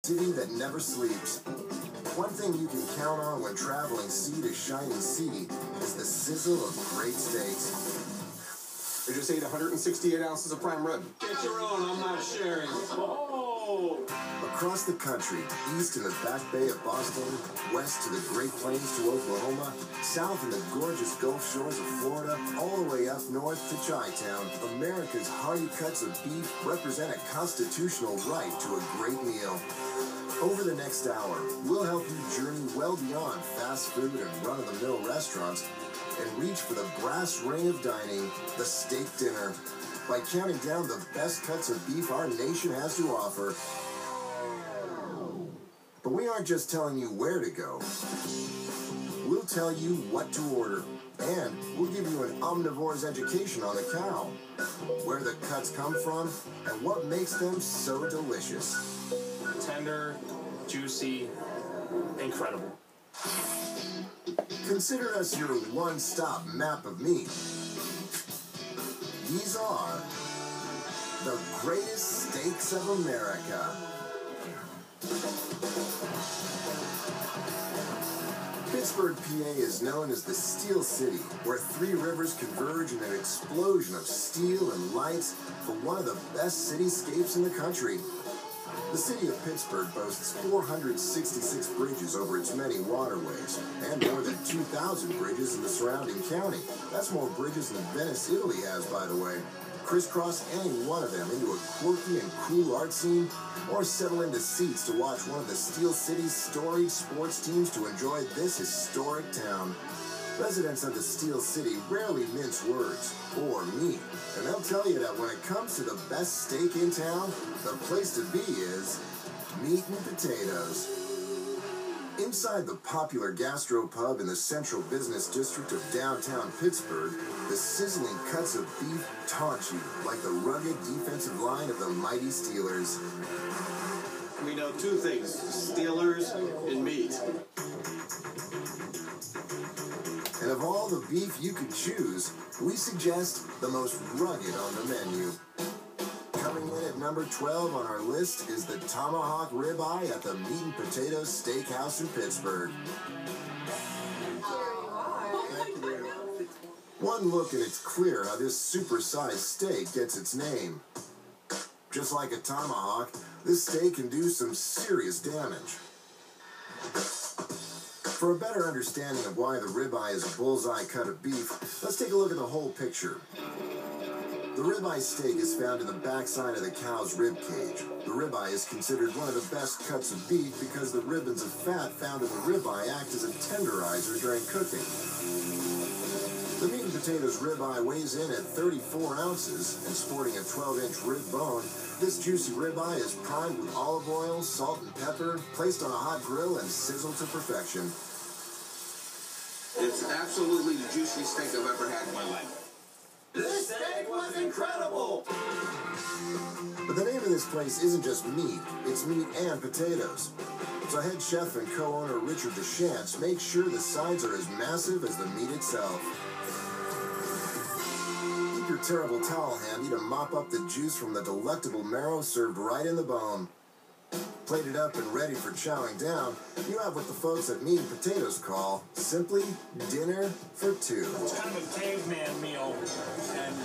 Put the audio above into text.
City that never sleeps. One thing you can count on when traveling sea to shining sea is the sizzle of great steaks. I just ate 168 ounces of prime rib. Get your own, I'm not sharing. Oh! Across the country, east in the Back Bay of Boston, west to the Great Plains to Oklahoma, south in the gorgeous Gulf Shores of Florida, all the way up north to Chi-Town, America's hearty cuts of beef represent a constitutional right to a great meal. Over the next hour, we'll help you journey well beyond fast food and run-of-the-mill restaurants and reach for the brass ring of dining, the steak dinner, by counting down the best cuts of beef our nation has to offer. But we aren't just telling you where to go. We'll tell you what to order, and we'll give you an omnivore's education on the cow, where the cuts come from, and what makes them so delicious. Tender, juicy, incredible. Consider us your one-stop map of meat. These are the greatest steaks of America. Pittsburgh, PA is known as the Steel City, where three rivers converge in an explosion of steel and lights for one of the best cityscapes in the country. The city of Pittsburgh boasts 466 bridges over its many waterways, and more than 2,000 bridges in the surrounding county. That's more bridges than Venice, Italy has, by the way. Crisscross any one of them into a quirky and cool art scene, or settle into seats to watch one of the Steel City's storied sports teams to enjoy this historic town. Residents of the Steel City rarely mince words, or meat, and they'll tell you that when it comes to the best steak in town, the place to be is Meat and Potatoes. Inside the popular gastropub in the central business district of downtown Pittsburgh, the sizzling cuts of beef taunt you like the rugged defensive line of the mighty Steelers. We know two things, Steelers and meat. And of all the beef you could choose, we suggest the most rugged on the menu. Coming in at number 12 on our list is the Tomahawk Ribeye at the Meat and Potatoes Steakhouse in Pittsburgh. One look and it's clear how this supersized steak gets its name. Just like a tomahawk, this steak can do some serious damage. For a better understanding of why the ribeye is a bullseye cut of beef, let's take a look at the whole picture. The ribeye steak is found in the backside of the cow's rib cage. The ribeye is considered one of the best cuts of beef because the ribbons of fat found in the ribeye act as a tenderizer during cooking. The Meat and Potatoes ribeye weighs in at 34 ounces, and sporting a 12-inch rib bone, this juicy ribeye is primed with olive oil, salt, and pepper, placed on a hot grill, and sizzled to perfection. It's absolutely the juiciest steak I've ever had in my life. This steak was incredible! But the name of this place isn't just meat, it's meat and potatoes. So head chef and co-owner Richard DeChance makes sure the sides are as massive as the meat itself. Keep your terrible towel handy to mop up the juice from the delectable marrow served right in the bone. Plated up and ready for chowing down, you have what the folks at Meat and Potatoes call simply dinner for two. It's kind of a caveman meal, and